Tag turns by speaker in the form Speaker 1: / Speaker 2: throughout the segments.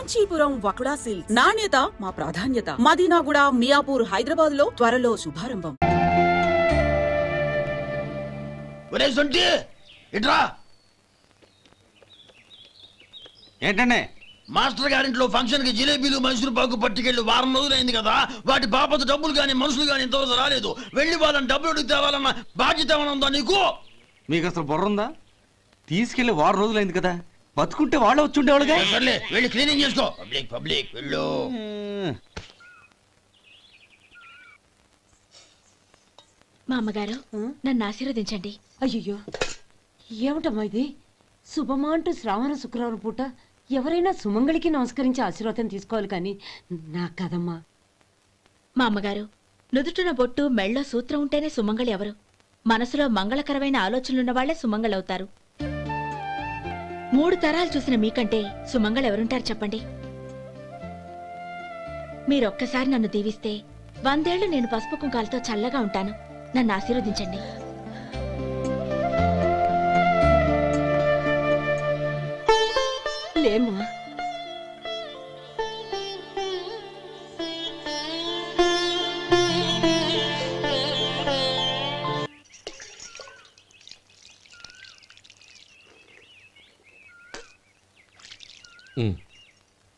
Speaker 1: Kanchipuram వకుడా silks. నాణ్యత మా ప్రాధాన్యత. మదీనాగూడ, మియాపూర్, హైదరాబాద్ లో త్వరలో శుభారంభం.
Speaker 2: ఏంటండి
Speaker 3: మాస్టర్ గారింట్లో ఫంక్షన్ కి జిలేబీలు మైసూరు పాకు పట్టుకెళ్ళి వారం రోజులైంది కదా, వాటి బాపత డబ్బులు గాని మనుషులు గాని ఇంతవరకు రాలేదు. వెళ్ళి వాళ్ళని డబ్బులు అడిగి తేవాలన్న బాధ్యత ఏమైనా ఉందా నీకు?
Speaker 2: మీకు అసలు బుర్ర ఉందా? తీసుకెళ్లి వారం రోజులైంది కదా, బతుకుంటే వాళ్ళు వచ్చి ఉండేవాళ్ళుగా.
Speaker 3: సర్లే వెళ్ళి క్లీనింగ్ చేసుకో. పబ్లిక్ పబ్లిక్ వెళ్ళు.
Speaker 4: మా అమ్మగారు నన్ను ఆశీర్వదించండి.
Speaker 5: అయ్యో ఏమిటమ్మా ఇది? శుభమా అంటూ శ్రావణ శుక్రవారం పూట ఎవరైనా సుమంగళికి నమస్కరించి ఆశీర్వాదం తీసుకోవాలి కానీ నా కదమ్మా.
Speaker 4: మా అమ్మగారు నుదుటిన బొట్టు మెళ్ళో సూత్రం ఉంటేనే సుమంగళి ఎవరు? మనసులో మంగళకరమైన ఆలోచనలున్న వాళ్లే సుమంగళవుతారు. 3 తరాలు చూసిన మీకంటే సుమంగళ ఎవరుంటారు చెప్పండి? మీరొక్కసారి నన్ను దీవిస్తే 100 ఏళ్లు నేను పసుపు కుంకాలతో చల్లగా ఉంటాను. నన్ను ఆశీర్వదించండి.
Speaker 5: లేమ్మా,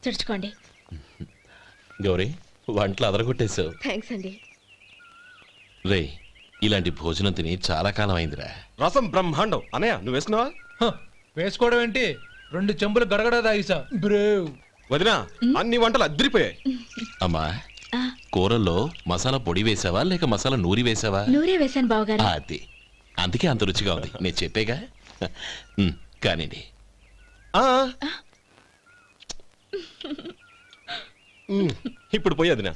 Speaker 4: చుడుచుకోండి.
Speaker 6: గౌరీ, వంటలు అదరగొట్టేశావు.
Speaker 4: థ్యాంక్స్ అండి.
Speaker 6: రే, ఇలాంటి భోజనం తిని చాలా కాలం అయిందిరా.
Speaker 7: రసం బ్రహ్మాండం. అనయ్య నువ్వు వేసుకున్నావా?
Speaker 8: వేసుకోవడం ఏంటి, 2 చెంబులు గడగడ తాగిసా. బ్రేవ్
Speaker 7: వదినా, అన్ని వంటలు అద్దరిపోయాయి.
Speaker 6: అమ్మా, కూరల్లో మసాలా పొడి వేసావా లేక మసాలా నూరి వేసావా?
Speaker 4: నూరే వేశాను బావగారు.
Speaker 6: అది అందుకే అంత రుచిగా ఉంది. నేను చెప్పేగా. కానివ్వండి.
Speaker 7: ఇప్పుడు పోయి వదినా.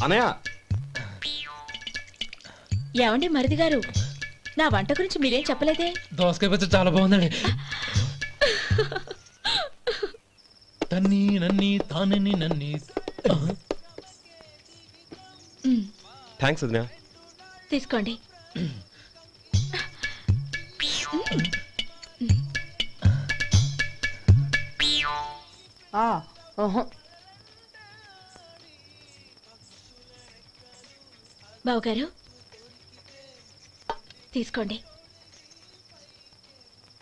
Speaker 7: అనయ్య,
Speaker 4: ఏమండి మరిది గారు, నా వంట గురించి మీరేం చెప్పలేదే?
Speaker 8: దోసకాయ పచ్చడి చాలా బాగుందండి. తన్ని నన్ని తానని నన్ని.
Speaker 7: థ్యాంక్స్ వదినా.
Speaker 4: తీసుకోండి. బావగారు తీసుకోండి.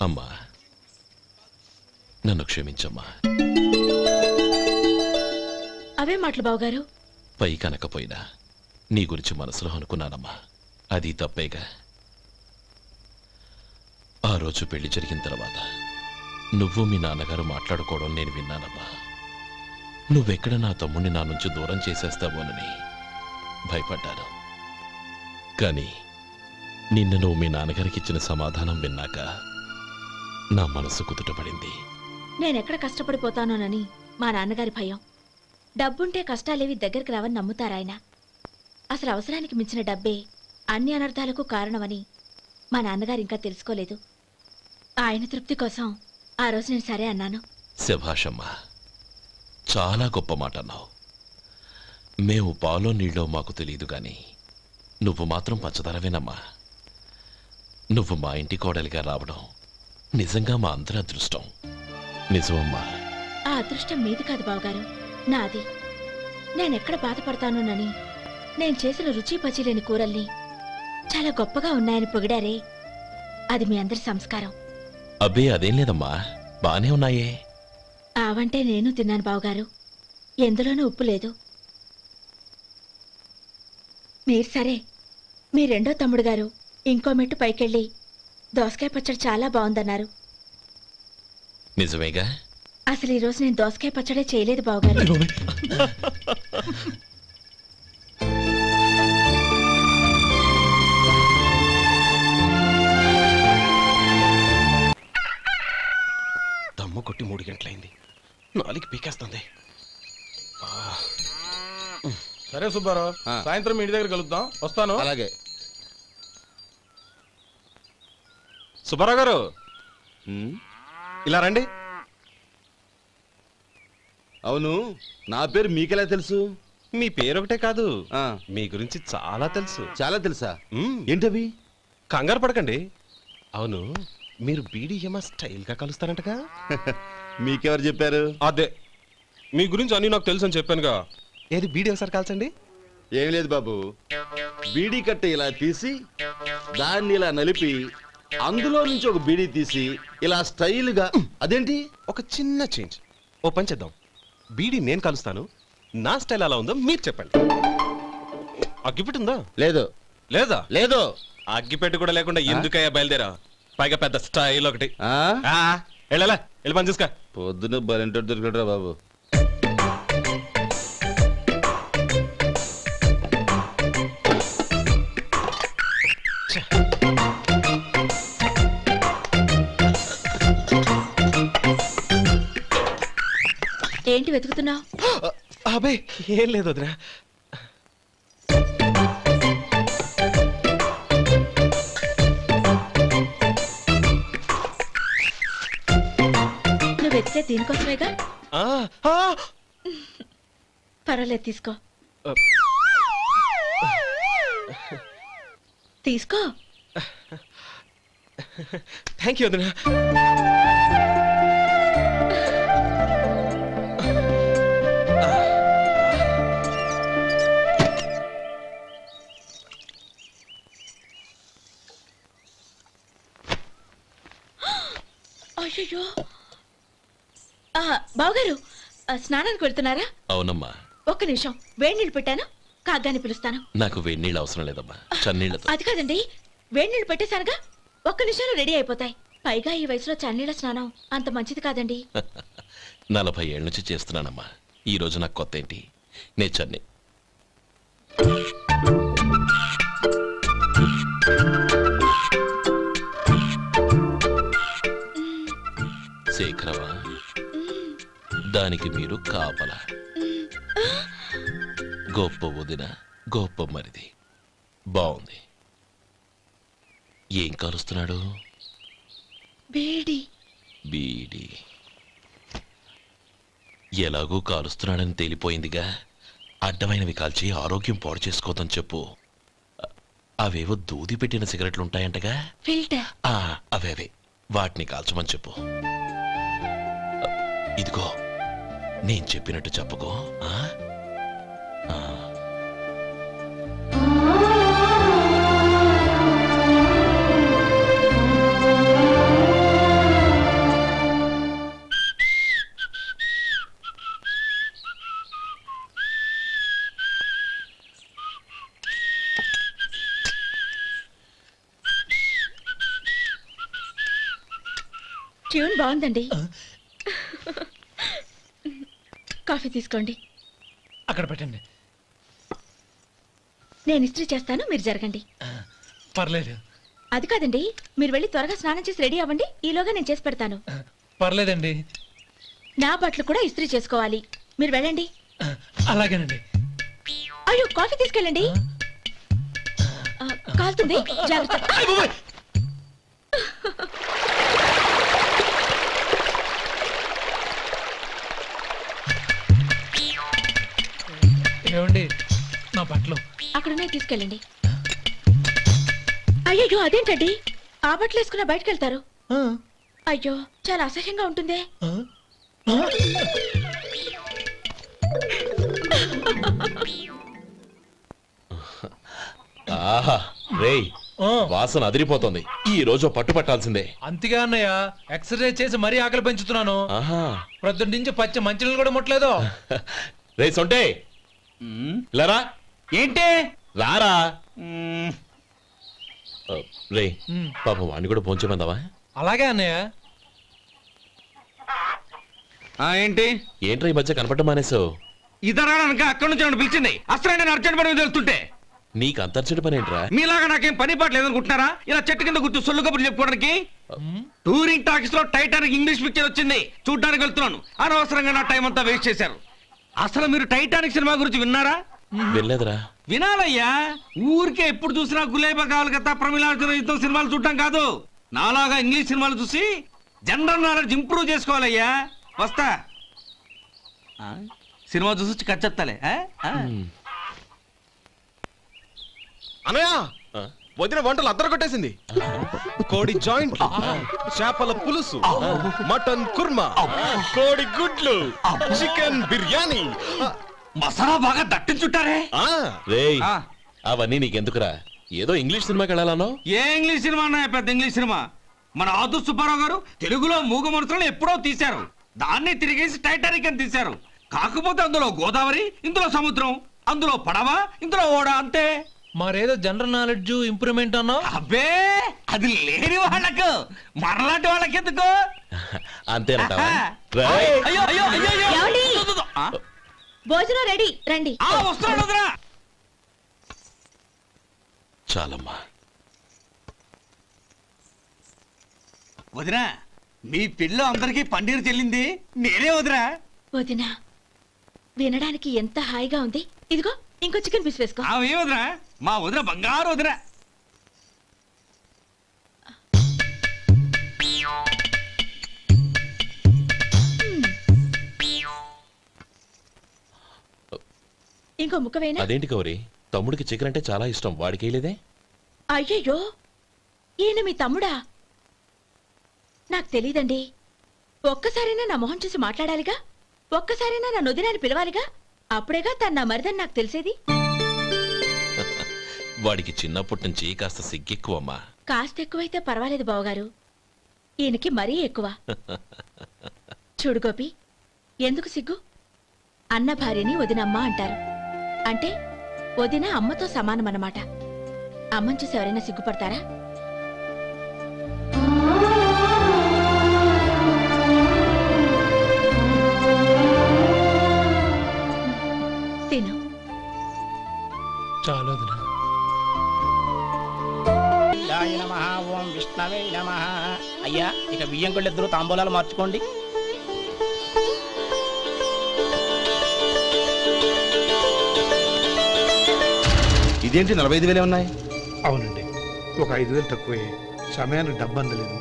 Speaker 6: అమ్మా, నన్ను క్షమించమ్మా.
Speaker 4: అవే మాటలు బావగారు.
Speaker 6: పై కనకపోయినా నీ గురించి మనసులో అనుకున్నానమ్మా. అది తప్పేగా. ఆ రోజు పెళ్లి జరిగిన తర్వాత నువ్వు మీ నాన్నగారు మాట్లాడుకోవడం నేను విన్నానమ్మా. నువ్వెక్కడ నా తమ్ముడిని నా నుంచి దూరం చేసేస్తావోనని భయపడ్డాను. కానీ నిన్న నువ్వు మీ నాన్నగారికి ఇచ్చిన సమాధానం విన్నాక నా మనసు కుదుటపడింది.
Speaker 4: నేనెక్కడ కష్టపడిపోతానోనని మా నాన్నగారి భయం. డబ్బుంటే కష్టాలేవి దగ్గరికి రావని నమ్ముతారాయన. అసలు అవసరానికి మించిన డబ్బే అన్ని అనర్థాలకు కారణమని మా నాన్నగారు ఇంకా తెలుసుకోలేదు. ఆయన తృప్తి కోసం ఆ రోజు నేను సరే అన్నాను.
Speaker 6: శభాషమ్మా, చాలా గొప్ప మాట అన్నావు. మేము పాలో నీళ్ళో మాకు తెలియదు గాని నువ్వు మాత్రం పచ్చదనవేనమ్మా. నువ్వు మా ఇంటి కోడలిగా రావడం నిజంగా మా అందరి అదృష్టం. నిజమమ్మా.
Speaker 4: ఆ అదృష్టం మీది కాదు బావగారు, నాది. నేనెక్కడ బాధపడతానోనని నేను చేసిన రుచి పచిలేని కూరల్ని చాలా గొప్పగా ఉన్నాయని పొగిడారే, అది మీ అందరి సంస్కారం.
Speaker 6: అబ్బే అదేం లేదమ్మా, బానే ఉన్నాయే.
Speaker 4: ఆవంటే నేను తిన్నాను బావగారు, ఎందులోనూ ఉప్పు లేదు. మీరు సరే, మీ రెండో తమ్ముడు గారు ఇంకో మెట్టు పైకెళ్ళి దోసకాయ పచ్చడి చాలా బాగుందన్నారు.
Speaker 6: నిజమేగా?
Speaker 4: అసలు ఈరోజు నేను దోసకాయ పచ్చడే చేయలేదు బావగారు.
Speaker 7: దమ్ము కొట్టి 3 గంటలైంది. 4కి పీకేస్తుంది.
Speaker 8: సరే సుబ్బారావు, సాయంత్రం ఇంటి దగ్గర కలుద్దాం. వస్తాను.
Speaker 7: అలాగే. సుబ్బారావు గారు ఇలా రండి.
Speaker 2: అవును, నా పేరు మీకెలా తెలుసు?
Speaker 7: మీ పేరు ఒకటే కాదు, మీ గురించి చాలా తెలుసు.
Speaker 2: చాలా తెలుసా? ఏంటవి?
Speaker 7: కంగారు పడకండి. అవును, మీరు బీడీ ఏమో స్టైల్గా కలుస్తారంటగా?
Speaker 9: మీకెవరు చెప్పారు?
Speaker 7: అదే మీ గురించి అన్నీ నాకు తెలుసు అని చెప్పానుగా. ఏది బీడీ ఒకసారి కాల్చండి.
Speaker 9: ఏం లేదు బాబు, బీడీ కట్ట ఇలా తీసి దాన్ని ఇలా నలిపి అందులో నుంచి ఒక బీడీ తీసి ఇలా స్టైల్గా. అదేంటి?
Speaker 7: ఒక చిన్న చేంజ్. ఓ పని చేద్దాం, బీడీ నేను కలుస్తాను, నా స్టైల్ అలా ఉందో మీరు చెప్పండి. అగ్గిపెట్టి ఉందా?
Speaker 9: లేదు.
Speaker 7: లేదా?
Speaker 9: లేదు.
Speaker 7: అగ్గిపెట్టి కూడా లేకుండా ఎందుకయ్యా బయలుదేరా? పైగా పెద్ద స్టైల్ ఒకటి. వెళ్ళాలా, వెళ్ళి పని చూసుకో.
Speaker 9: పొద్దున బలింటోడు దొరికడరా బాబు.
Speaker 4: ఏంటి వెతుకుతున్నావు?
Speaker 7: అబే ఏం లేదు వదినా.
Speaker 4: నువ్వు వెతికే దీనికోసమేగా. పర్వాలేదు, తీసుకో తీసుకో.
Speaker 7: థ్యాంక్ యూ వదినా.
Speaker 4: అయ్యో, బావగారు స్నానానికి వెళ్తున్నారా?
Speaker 6: అవునమ్మా.
Speaker 4: ఒక్క నిమిషం, వేడి నీళ్ళు పెట్టాను, కాగ్గాని పిలుస్తాను.
Speaker 6: నాకు వేడి నీళ్ళు అవసరం లేదమ్మా, చన్నీళ్ళతో.
Speaker 4: అది కాదండి, వేడి నీళ్ళు పెట్టేశానుగా, ఒక్క నిమిషంలో రెడీ అయిపోతాయి. పైగా ఈ వయసులో చన్నీళ్ళ స్నానం అంత మంచిది కాదండి.
Speaker 6: 40 ఏళ్ళ నుంచి చేస్తున్నానమ్మా. ఈ రోజు నాకు కొత్త ఏంటి? నే చన్ని. శేఖరవా, దానికి మీరు కాపలా. గొప్ప వదిన, గొప్ప మరిది. బాగుంది. ఏం కాలుస్తున్నాడు?
Speaker 4: బీడి.
Speaker 6: బీడి ఎలాగూ కాలుస్తున్నాడని తేలిపోయిందిగా. అడ్డమైనవి కాల్చి ఆరోగ్యం పాడు చేసుకోదని చెప్పు. అవేవో దూది పెట్టిన సిగరెట్లుంటాయంటగా,
Speaker 4: ఫిల్టర్.
Speaker 6: అవే వాటిని కాల్చమని చెప్పు. ఇదిగో నేను చెప్పినట్టు చెప్పుకో.
Speaker 4: ట్యూన్ బాగుందండి. కాఫీ తీసుకోండి.
Speaker 8: అక్కడ పెట్టండి.
Speaker 4: నేను ఇస్త్రీ చేస్తాను, మీరు జరగండి.
Speaker 8: పర్లేదు.
Speaker 4: అది కాదండి, మీరు వెళ్ళి త్వరగా స్నానం చేసి రెడీ అవ్వండి, ఈలోగా నేను చేసి పెడతాను.
Speaker 8: పర్లేదండి.
Speaker 4: నా బట్టలు కూడా ఇస్త్రీ చేసుకోవాలి, మీరు వెళ్ళండి.
Speaker 8: అలాగేనండి.
Speaker 4: అయ్యో, కాఫీ తీసుకెళ్ళండి. కాలుతుంది, జాగ్రత్త.
Speaker 8: ఏమండి, నా బట్టలు
Speaker 4: అక్కడున్నాయి, తీసుకెళ్ళండి. అయ్యో, అదేంటండి, ఆ బట్టలు వేసుకున్న బయటకు వెళ్తారు? అయ్యో, చాలా అసహ్యంగా ఉంటుందే.
Speaker 6: ఆహా రేయ్, వాసన అదిరిపోతుంది. ఈ రోజు పట్టుపట్టాల్సిందే.
Speaker 8: అంతగా అన్నయ్య, ఎక్సర్సైజ్ చేసి మరీ ఆకలి పెంచుతున్నాను. ప్రొద్దున నుంచి పచ్చ మంచినీళ్ళు కూడా ముట్టలేదు.
Speaker 6: రే సొంటే, లరా.
Speaker 2: ఏంటి?
Speaker 6: రారా. రే పాపం వాడిని కూడా పోంచమందావా?
Speaker 8: అలాగే అన్నయ్య.
Speaker 2: ఏంటి
Speaker 6: ఏంట్రా ఈ మధ్య కనపడటం మానేసావు?
Speaker 2: ఇదరా అక్కడి నుంచి నన్ను పిలిచింది. అసలు నేను అర్జెంట్ పని వెళ్తుంటే
Speaker 6: నీకు అంతర్చడి పని ఏంట్రా?
Speaker 2: మీలాగా నాకేం పని పాట లేదనుకుంటున్నారా? ఇలా చెట్టు కింద కూర్చో సొల్లు కబుర్లు చెప్పుకోవడానికి. టూరింగ్ టాకీస్ లో టైటానిక్ ఇంగ్లీష్ పిక్చర్ వచ్చింది, చూడ్డానికి వెళ్తున్నాను. అనవసరంగా నా టైం అంతా వేస్ట్ చేశారు. అసలు మీరు టైటానిక్ సినిమా గురించి విన్నారా?
Speaker 6: వెళ్ళలేదురా.
Speaker 2: వినాలయ్యా. ఊరికే ఎప్పుడు చూసినా గులేబా కావాలి కదా, ప్రమిళార్జున సినిమాలు చూడటం కాదు. నాలాగా ఇంగ్లీష్ సినిమాలు చూసి జనరల్ నాలెడ్జ్ ఇంప్రూవ్ చేసుకోవాలయ్యా. వస్తా. సినిమా చూసి కచ్చెత్తాలే.
Speaker 7: అనయా, వదిన వంటలు అద్దరు కొట్టేసింది. కోడి జాయింట్, చేపల పులుసు, మటన్ కుర్మా, కోడి గుడ్లు, చికెన్ బిర్యానీ,
Speaker 2: మసాలా బాగా దట్టించుంటారే.
Speaker 6: రేయ్ అవన్నీ నీకెందుకురా? ఏదో ఇంగ్లీష్ సినిమాకి వెళ్ళాలనో?
Speaker 2: ఏ ఇంగ్లీష్ సినిమా అన్నా? పెద్ద ఇంగ్లీష్ సినిమా. మన ఆదు సుబ్బారావు గారు తెలుగులో మూగ మనుషులను ఎప్పుడో తీశారు. దాన్ని తిరిగేసి టైటానిక్ అని తీశారు. కాకపోతే అందులో గోదావరి, ఇందులో సముద్రం, అందులో పడవ, ఇందులో ఓడ, అంతే.
Speaker 8: మరేదో జనరల్ నాలెడ్జ్ ఇంప్రూవ్మెంట్ అన్నా?
Speaker 2: అబ్బే అది లేని వాళ్ళకు, మరలాంటి వాళ్ళకి ఎందుకు?
Speaker 6: అంతేనంటావా?
Speaker 2: అయ్యో అయ్యో అయ్యో
Speaker 4: ఏమండి? భోజనం రెడీ, రండి.
Speaker 2: వస్తున్నాడు వదరా.
Speaker 6: చాలమ్మా.
Speaker 2: వదినా, మీ పిల్ల అందరికి పన్నీరు చెల్లింది నేనే వదినా.
Speaker 4: వదినా, వినడానికి ఎంత హాయిగా ఉంది. ఇదిగో ఇంకో చికెన్ పీస్ వేసుకో.
Speaker 2: ఏ వదినా, మా వదిన బంగారు వదినా.
Speaker 4: ఇంకో ముక్క వేయనా?
Speaker 6: అదేంటి గౌరీ, తమ్ముడికి చికెన్ అంటే చాలా ఇష్టం, వాడికి వేయలేదే?
Speaker 4: అయ్యయ్యో, ఈయన మీ తమ్ముడా? నాకు తెలీదండి. ఒక్కసారైనా నా మొహం చూసి మాట్లాడాలిగా, ఒక్కసారైనా నా నొదినాన్ని పిలవాలిగా, అప్పుడేగా తను నా మరిదని నాకు తెలిసేది.
Speaker 6: వాడికి చిన్నప్పటి నుంచి కాస్త సిగ్గెక్కువమ్మా.
Speaker 4: కాస్త ఎక్కువైతే పర్వాలేదు బావగారు, ఈయనకి మరీ ఎక్కువ. చూడు గోపి, ఎందుకు సిగ్గు? అన్న భార్యని వదినమ్మ అంటారు. అంటే వదిన అమ్మతో సమానమన్నమాట. అమ్మని చూసి ఎవరైనా సిగ్గుపడతారా? తిను.
Speaker 8: చాలు వదినా.
Speaker 10: ఓం విష్ణవే నమః. అయ్యా, ఇక బియ్యం కొళ్ళు ఇద్దరు తాంబూలాలు మార్చుకోండి.
Speaker 9: ఇదేంటి 45,000 ఉన్నాయి?
Speaker 11: అవునండి, ఒక 5,000 తక్కువే. సమయానికి డబ్బు అందలేదు.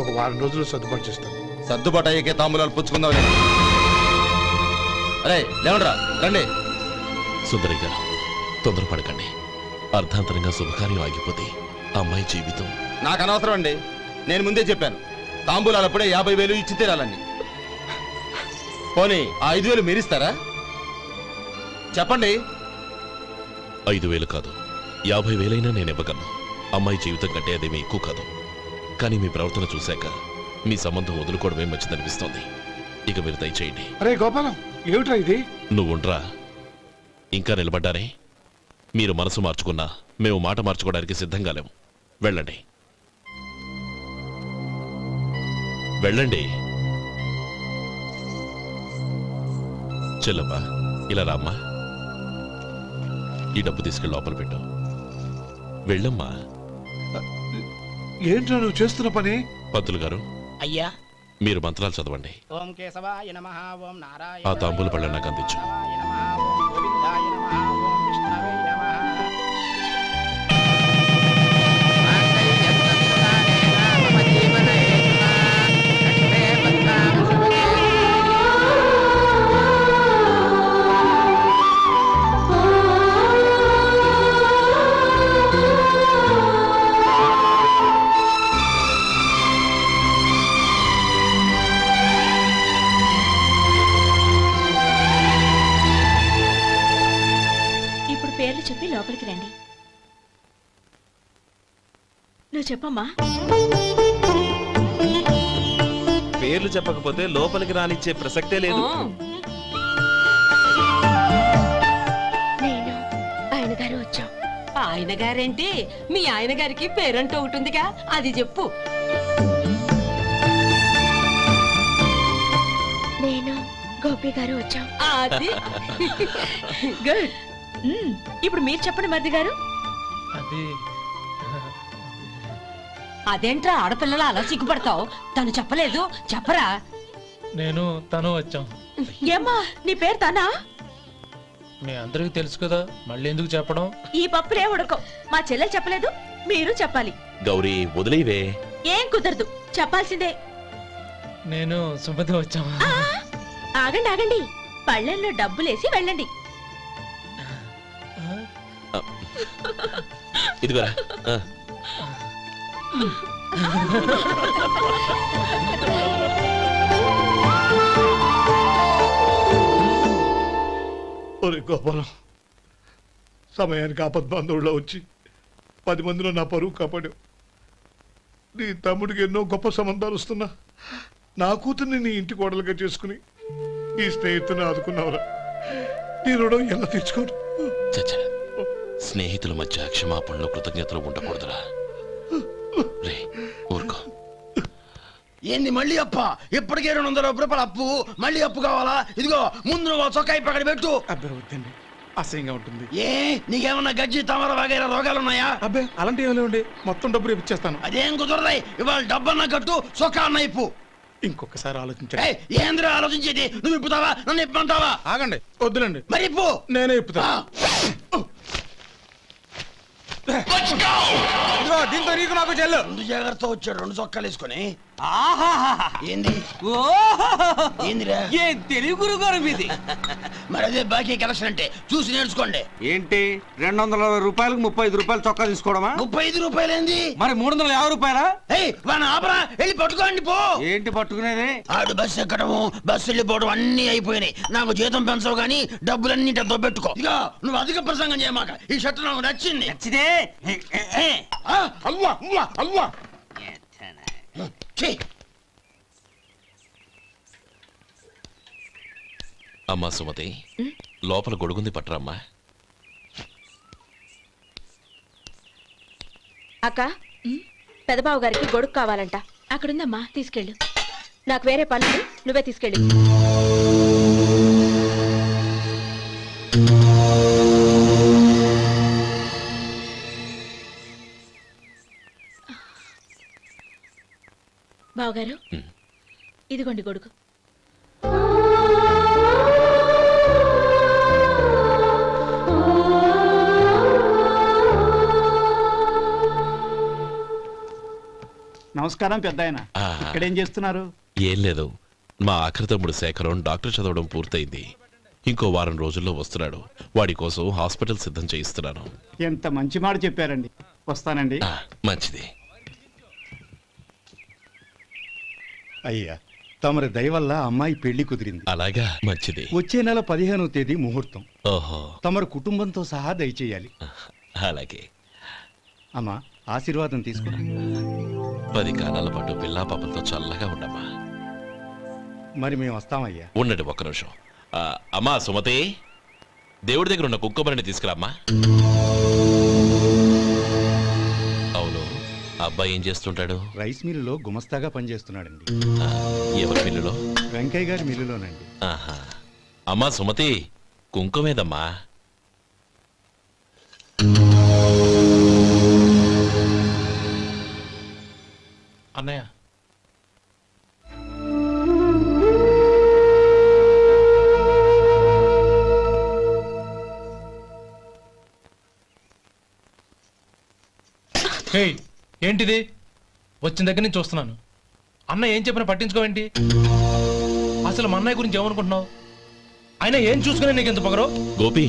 Speaker 11: ఒక వారం రోజులు సర్దుబాటు చేస్తాం.
Speaker 9: సర్దుబాటు అయ్యే తాంబూలాలు పుచ్చుకుందాం. అరే లేవండ్రా, రండి.
Speaker 6: సుందరి గారు, తొందరపడకండి. అర్ధాంతరంగా శుభకార్యం ఆగిపోతే అమ్మాయి జీవితం.
Speaker 9: నాకు అనవసరం అండి, నేను ముందే చెప్పాను. తాంబూలాలు అప్పుడే 50,000 ఇచ్చి తీరాలండి. పోనీ ఆ 5,000 మీరిస్తారా? చెప్పండి.
Speaker 6: 5,000 కాదు, 50,000 నేను ఇవ్వగలను. అమ్మాయి జీవితం కంటే అదేమీ ఎక్కువ కాదు. కానీ మీ ప్రవర్తన చూశాక మీ సంబంధం వదులుకోవడమే మంచిదనిపిస్తోంది. ఇక మీరు దయచేయండి.
Speaker 11: అరే గోపాలం, ఏమిట్రా ఇది?
Speaker 6: నువ్వుండ్రా. ఇంకా నిలబడ్డారే? మీరు మనసు మార్చుకున్నా మేము మాట మార్చుకోవడానికి సిద్ధంగా లేము. వెళ్ళండి, వెళ్ళండి. చెల్లమ్మా, ఇలా రామ్మా. ఈ డబ్బు తీసుకెళ్ళి లోపల పెట్టు. వెళ్ళమ్మా.
Speaker 11: ఏంట్రా నువ్వు చేస్తున్న పని?
Speaker 6: పంతులు గారు,
Speaker 10: అయ్యా,
Speaker 6: మీరు మంత్రాలు చదవండి.
Speaker 10: ఓం కేశవాయ నమః. ఓం నారాయణ.
Speaker 6: ఆ తాంబూల పళ్ళ నాకు అందించు.
Speaker 10: ఓం గోవిందాయ నమః. ఓం విష్ణవే నమః.
Speaker 4: పేర్లు చెప్పి లోపలికి రండి. నువ్వు చెప్పమ్మా.
Speaker 7: పేర్లు చెప్పకపోతే లోపలికి రానిచ్చే ప్రసక్తే లేదు.
Speaker 4: నేను ఆయన గారు వచ్చాం.
Speaker 5: ఆయన గారేంటి? మీ ఆయన గారికి పేరంటూ ఒకటి ఉందిగా, అది చెప్పు.
Speaker 4: నేను గోపి గారు వచ్చాం.
Speaker 5: అది
Speaker 4: గుడ్. ఇప్పుడు మీరు చెప్పండి మరిది గారు.
Speaker 5: అదేంట్రా ఆడపిల్లలు అలా సిగ్గుపడతావు? తను చెప్పలేదు, చెప్పరా?
Speaker 8: నేను తను వచ్చాం.
Speaker 4: ఏమ్మా నీ పేరు తనా?
Speaker 8: మీ అందరికి తెలుసు కదా, మళ్ళీ ఎందుకు చెప్పడం?
Speaker 4: ఈ పప్పులే ఉడకం. మా చెల్లెలు చెప్పలేదు, మీరు చెప్పాలి.
Speaker 6: గౌరీ వదిలేవే.
Speaker 4: ఏం కుదరదు, చెప్పాల్సిందే.
Speaker 8: నేను సుమతి వచ్చాం.
Speaker 4: ఆగండి ఆగండి, పళ్ళెంలో డబ్బులేసి వెళ్ళండి.
Speaker 6: ఇదిగోరా.
Speaker 11: ఒరే గోపాలం, సమయానికి ఆపద్బంధువుల్లో వచ్చి 10 మందిలో నా పరువు కాపాడావు. నీ తమ్ముడికి ఎన్నో గొప్ప సంబంధాలు వస్తున్నా నా కూతుర్ని నీ ఇంటి కోడలుగా చేసుకుని నీ స్నేహితుని ఆదుకున్నావురా. నీ రుణం ఎలా తీర్చుకోరు?
Speaker 6: చచ్చా, స్నేహితుల మధ్య క్షమాపణలు కృతజ్ఞతలు ఉండకూడదురా. రే ఊరుకో.
Speaker 3: ఏంది మళ్ళీ అప్ప? ఇప్పటికే 200 రూపాయలు అప్పు, మళ్ళీ అప్పు కావాలా? ఇదిగో ముందు నువ్వు చొక్కాయి పక్కన పెట్టు.
Speaker 12: అబ్బే వద్దండి, అసహ్యంగా ఉంటుంది.
Speaker 3: ఏ నీకేమన్నా గజ్జి తమర వగైరా రోగాలు ఉన్నాయా?
Speaker 12: అబ్బే అలాంటి ఏమీ లేవండి, మొత్తం డబ్బు రేపు ఇచ్చేస్తాను.
Speaker 3: అదేం కుదరదాయి. ఇవాళ డబ్బన్నా కట్టు, చొక్కా అన్న ఇప్పు.
Speaker 12: ఇంకొకసారి ఆలోచించండి.
Speaker 3: ఏంద్రా ఆలోచించేది? నువ్వు ఇప్పుతావా, నన్ను ఇప్పమంటావా?
Speaker 12: ఆగండి, వద్దులండి.
Speaker 3: మరి ఇప్పు.
Speaker 12: నేనే ఇప్పుతా. దీంతో నీకు నాకు చెల్లు.
Speaker 3: 2 జాగ్రత్త వచ్చాడు, 2 చొక్కాలు వేసుకొని. ఏంది ఏందిరా?
Speaker 2: ఏం తెలివి గురుగారు మీది.
Speaker 3: మరి అదే బాకీ కలెక్షన్ అంటే చూసి నేర్చుకోండి.
Speaker 2: ఏంటి 220 రూపాయలకు 35 రూపాయలు చొక్కా తీసుకోవడమా?
Speaker 3: 35 రూపాయలు ఏంది?
Speaker 2: మరి 350 రూపాయలా?
Speaker 3: వాడిని ఆపరా, వెళ్ళి పట్టుకోండి పో.
Speaker 2: ఏంటి పట్టుకునేది?
Speaker 3: ఆడు బస్సు ఎక్కడము, బస్సు వెళ్ళిపోవడం అన్ని అయిపోయినాయి. నాకు జీతం పెంచవు గానీ డబ్బులన్నీ దొబ్బెట్టుకో. ఇక నువ్వు అధిక ప్రసంగం చేయమాక. ఈ షర్ట్ నాకు నచ్చింది.
Speaker 2: నచ్చితే
Speaker 3: అల్వా అల్వా అల్వా.
Speaker 6: అమ్మా సుమతి, లోపల గొడుగుంది పట్టరమ్మా.
Speaker 4: అక్క, పెదబాబు గారికి గొడుగు కావాలంట. అక్కడుందమ్మా, తీసుకెళ్ళు. నాకు వేరే పనులు, నువ్వే తీసుకెళ్ళు. బావగారు, ఇదిగోండి గొడుగు.
Speaker 12: నమస్కారం పెద్దాయన. ఇక్కడేం చేస్తున్నారు?
Speaker 6: ఏం లేదు, మా ఆఖరి తమ్ముడు శేఖరం డాక్టర్ చదవడం పూర్తయింది. ఇంకో వారం రోజుల్లో వస్తున్నాడు. వాడి కోసం హాస్పిటల్ సిద్ధం చేయిస్తున్నాను.
Speaker 12: ఎంత మంచి మాట చెప్పారండి. వస్తానండి.
Speaker 6: మంచిది.
Speaker 13: అయ్యా, తమరి దయ వల్ల అమ్మాయి పెళ్లి కుదిరింది.
Speaker 6: అలాగా, మంచిది.
Speaker 13: వచ్చే నెల 15వ తేదీ ముహూర్తం.
Speaker 6: ఓహో.
Speaker 13: తమరు కుటుంబంతో సహా దయచేయాలి.
Speaker 6: అలాగే.
Speaker 13: అమ్మా, ఆశీర్వాదం తీసుకో.
Speaker 6: 10 కాలాల పాటు పిల్లా పాపలతో చల్లగా ఉండమ్మా.
Speaker 13: మరి మేము వస్తామయ్యా.
Speaker 6: ఉండండి ఒక్క నిమిషం. అమ్మా సుమతి, దేవుడి దగ్గర ఉన్న కుక్కమరిని తీసుకురామ్మా. అవును, అబ్బాయి ఏం చేస్తుంటాడు?
Speaker 13: రైస్ మిల్లులో గుమస్తాగా పనిచేస్తున్నాడండి.
Speaker 6: ఎవరి మిల్లులో?
Speaker 13: వెంకయ్య గారి మిల్లులోనండి.
Speaker 6: ఆహా. అమ్మా సుమతి, కుంకుమేదమ్మా?
Speaker 8: అన్నయ్య, ఏంటిది? వచ్చిన దగ్గర నుంచి చూస్తున్నాను. అన్న ఏం చెప్పినా పట్టించుకోవేంటి? అసలు మా అన్నయ్య గురించి ఏమనుకుంటున్నావు? ఆయన ఏం చూసుకునే నీకు ఎంత పొగరు?
Speaker 6: గోపి,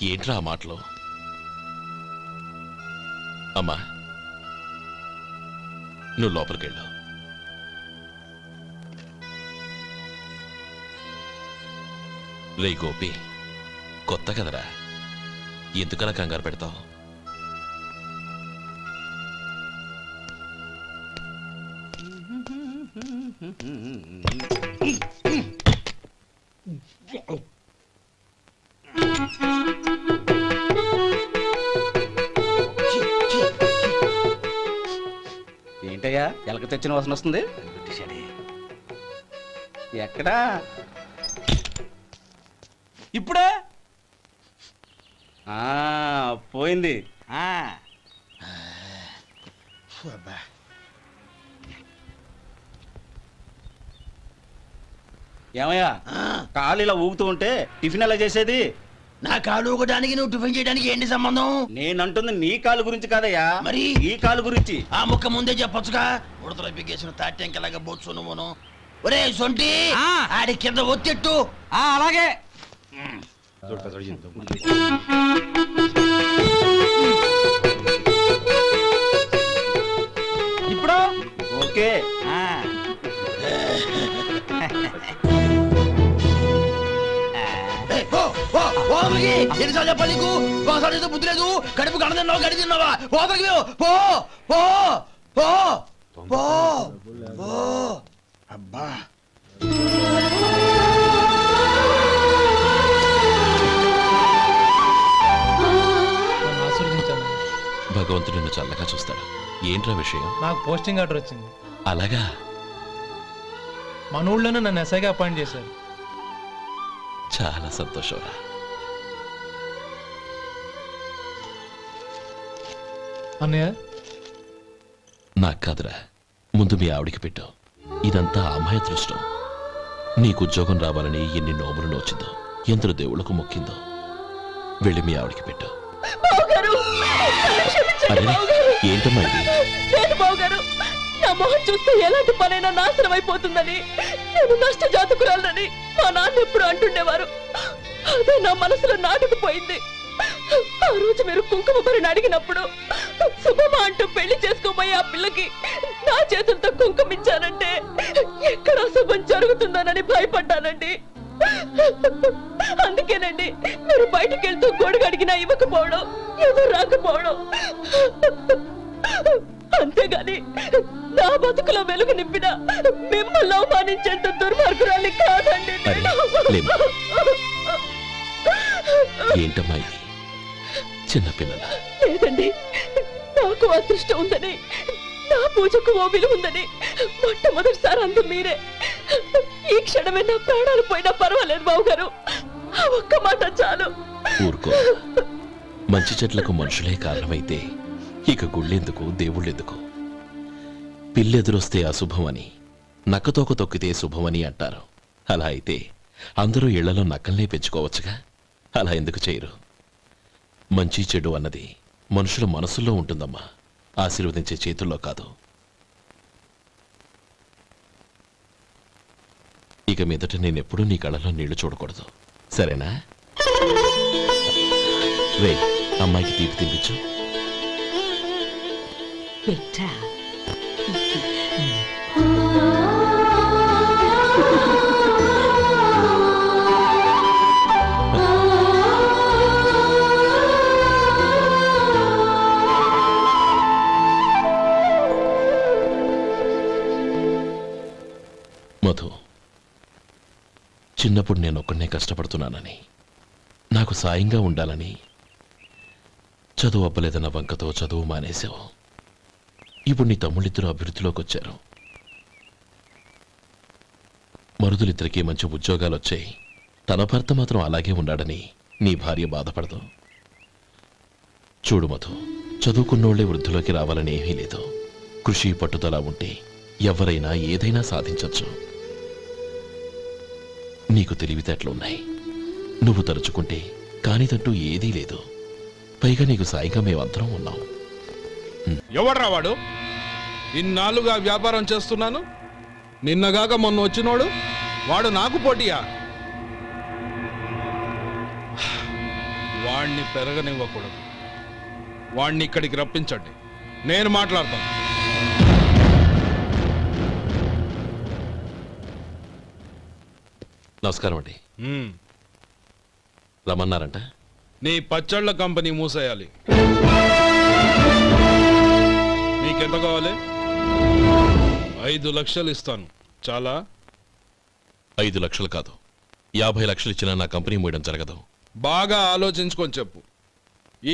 Speaker 6: ఏంట్రా ఆ మాటలు? అమ్మా, నువ్వు లోపలికెళ్ళు. రే గోపి, కొత్త కదరా, ఎందుకలా కంగారు పెడతావు?
Speaker 10: ఏంటయ్యా ఎలక తెచ్చిన వాసన వస్తుంది? ఎక్కడా?
Speaker 2: ఇప్పుడే
Speaker 10: పోయింది. ఏమయ్యా, కాలు ఇలా ఊగుతూ ఉంటే టిఫిన్ ఎలా చేసేది?
Speaker 3: నా కాలు ఊగడానికి నువ్వు టిఫిన్ చేయడానికి ఏంటి సంబంధం?
Speaker 10: నేనంటుంది నీ కాలు గురించి కాదయ్యా,
Speaker 3: మరి
Speaker 10: ఈ కాలు గురించి.
Speaker 3: ఆ ముక్క ముందే చెప్పొచ్చుగా. ఉడతలో పిగేసిన తాట్యంకలాగా బొచ్చు నువ్వును. ఒరే సొంటి, ఆడి కింద ఒత్తెట్టు.
Speaker 2: అలాగే.
Speaker 14: ఓకే.
Speaker 3: ఎన్నిసార్లు చెప్పాలి నీకు? ఒకసారి ఏదో బుద్ధి లేదు. కడుపు గడ తిన్నావా, గడి తిన్నావా? పోతకి పో పో పో పో పో. అబ్బా
Speaker 6: భగవంతుడు నిన్ను చల్లగా చూస్తాడు. ఏంట్రా విషయం?
Speaker 8: నాకు పోస్టింగ్ ఆర్డర్ వచ్చింది.
Speaker 6: అలాగా?
Speaker 8: మన ఊళ్ళోనే నన్ను ఎస్ఐగా అపాయింట్ చేశారు.
Speaker 6: చాలా సంతోషంరా.
Speaker 8: అన్నయ్య
Speaker 6: నాకు కాదురా, ముందు మీ ఆవిడికి పెట్టు. ఇదంతా అమ్మాయి అదృష్టం. నీకు ఉద్యోగం రావాలని ఎన్ని నోములు నోచిందో, ఎందరు దేవుళ్లకు మొక్కిందో. వెళ్ళి మీ ఆవిడికి పెట్టు. అరే ఏంటమ్మా ఇది?
Speaker 15: లేదు బావగారు, నా మొహం చూస్తే ఎలాంటి పనైనా నాశనం అయిపోతుందని, నేను నష్ట జాతకురాలని మా నాన్న ఎప్పుడు అంటుండేవారు. అదే నా మనసులో నాటుకుపోయింది. ఆ రోజు మీరు కుంకుమ భరిని అడిగినప్పుడు శుభమా అంటూ పెళ్లి చేసుకోబోయే ఆ పిల్లకి నా చేతులతో కుంకుమ ఇచ్చానంటే ఎక్కడ శుభం జరుగుతుందోనని భయపడ్డానండి. అందుకేనండి మీరు బయటికి వెళ్తూ గొడుగు అడిగినా ఇవ్వకపోవడం, ఏదో రాకపోవడం. అంతేగాని నా బతుకులో వెలుగు నింపిన మిమ్మల్ని అవమానించేంత దుర్మార్గురాలి కాదండి.
Speaker 6: ఏంటమ్మా ఇది? చిన్నపిల్లల
Speaker 15: లేదండి, నాకు అదృష్టం ఉందని, నా పూజకు ఓ విలువ ఉందని మొట్టమొదటిసారి అందు మీరే. ఈ క్షణమే నా ప్రాణాలు పోయినా పర్వాలేదు బావగారు, ఆ ఒక్క మాట చాలు.
Speaker 6: ఊరుకో. మంచి చెట్లకు మనుషులే కారణమైతే ఇక గుళ్ళెందుకు, దేవుళ్ళెందుకు? పిల్లెదురొస్తే అశుభమని, నక్కతోక తొక్కితే శుభమని అంటారు. అలా అయితే అందరూ ఇళ్లలో నక్కల్నే పెంచుకోవచ్చుగా. అలా ఎందుకు చేయరు? మంచి చెడు అన్నది మనుషుల మనసుల్లో ఉంటుందమ్మా, ఆశీర్వదించే చేతుల్లో కాదు. ఇక మీదట నేనెప్పుడూ నీ కళ్ళలో నీళ్లు చూడకూడదు, సరేనా? రే, అమ్మాయికి తీపి తినిపించు. మధు, చిన్నప్పుడు నేను ఒక్కడనే కష్టపడుతున్నానని, నాకు సాయంగా ఉండాలని చదువు అవ్వలేదన్న వంకతో చదువు మానేశావు. ఇప్పుడు నీ తమ్ముళ్ళిద్దరూ అభివృద్ధిలోకి వచ్చారు. మరుదులిద్దరికీ మంచి ఉద్యోగాలు వచ్చాయి. తన భర్త మాత్రం అలాగే ఉన్నాడని నీ భార్య బాధపడదు. చూడు మధు, చదువుకున్నోళ్లే వృద్ధిలోకి రావాలని ఏమీ లేదు. కృషి పట్టుదల ఉంటే ఎవరైనా ఏదైనా సాధించవచ్చు. నీకు తెలివితేటలున్నాయి. నువ్వు తలుచుకుంటే కానిదంటూ ఏదీ లేదు. పైగా నీకు సాయిగా మేమందరం ఉన్నాం.
Speaker 7: ఎవడ్రా వాడు? ఇన్నాళ్ళుగా వ్యాపారం చేస్తున్నాను, నిన్నగాక మొన్న వచ్చినోడు వాడు నాకు పోటీయా? వాణ్ణి పెరగనివ్వకూడదు. వాణ్ణి ఇక్కడికి రప్పించండి, నేను మాట్లాడతాను.
Speaker 6: నమస్కారం అండి. రమ్మన్నారంట?
Speaker 7: నీ పచ్చళ్ళ కంపెనీ మూసేయాలి. నీకెంత కావాలి? 5 లక్షలు ఇస్తాను. చాలా?
Speaker 6: 5 లక్షలు కాదు, 50 లక్షలు ఇచ్చినా నా కంపెనీ మూయడం జరగదు.
Speaker 7: బాగా ఆలోచించుకొని చెప్పు.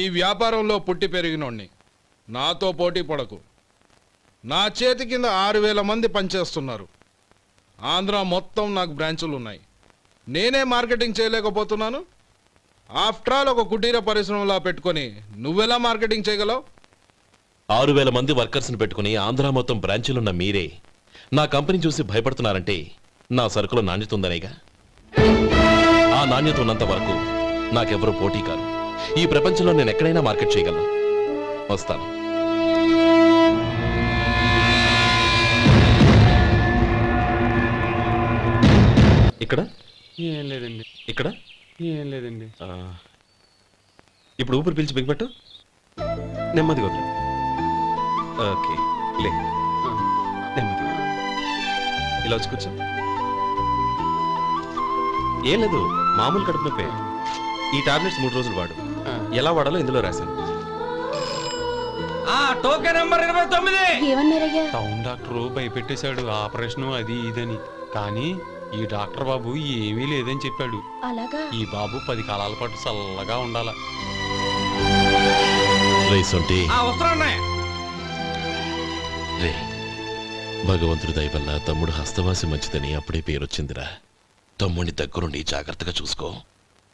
Speaker 7: ఈ వ్యాపారంలో పుట్టి పెరిగినోడ్ని, నాతో పోటీ పడకు. నా చేతి కింద 6,000 మంది పనిచేస్తున్నారు. ఆంధ్ర మొత్తం నాకు బ్రాంచులు ఉన్నాయి. నేనే మార్కెటింగ్ చేయలేకపోతున్నాను. ఆఫ్టర్ ఆల్ ఒక కుటీర పరిశ్రమలా పెట్టుకొని నువ్వెలా మార్కెటింగ్ చేయగలవు?
Speaker 6: 6,000 మంది వర్కర్స్ని పెట్టుకుని ఆంధ్ర మొత్తం బ్రాంచీలున్న మీరే నా కంపెనీ చూసి భయపడుతున్నారంటే నా సరుకులో నాణ్యత ఉందనేగా. ఆ నాణ్యత ఉన్నంత వరకు నాకెవరూ పోటీ కాదు. ఈ ప్రపంచంలో నేను ఎక్కడైనా మార్కెట్ చేయగలను. వస్తాను. ఇక్కడ
Speaker 16: ఏం లేదండి.
Speaker 6: ఇక్కడ
Speaker 16: ఏం లేదండి.
Speaker 6: ఇప్పుడు ఊపిరి పీల్చి బిగ్బట్టు, నెమ్మదిగా వదిలే. ఓకే, లే.
Speaker 16: నెమ్మది. ఇలా వచ్చి కూర్చో. ఏం లేదు, మామూలు కడుపు నొప్పే. ఈ టాబ్లెట్స్ 3 రోజులు వాడు. ఎలా వాడాలో ఇందులో రాశాను.
Speaker 2: Token number 29.
Speaker 16: టౌన్ డాక్టర్ భయపెట్టేశాడు, ఆపరేషన్ అది ఇదని. కానీ ఈ డాక్టర్ బాబు ఏమీ లేదని చెప్పాడు.
Speaker 4: అలాగా?
Speaker 16: ఈ బాబు 10 కాలాల పాటు చల్లగా ఉండాల.
Speaker 6: రే, భగవంతుడి దయ వల్ల తమ్ముడు హస్తవాసి మంచిదని అప్పుడే పేరొచ్చిందిరా. తమ్ముడిని దగ్గరుండి జాగ్రత్తగా చూసుకో.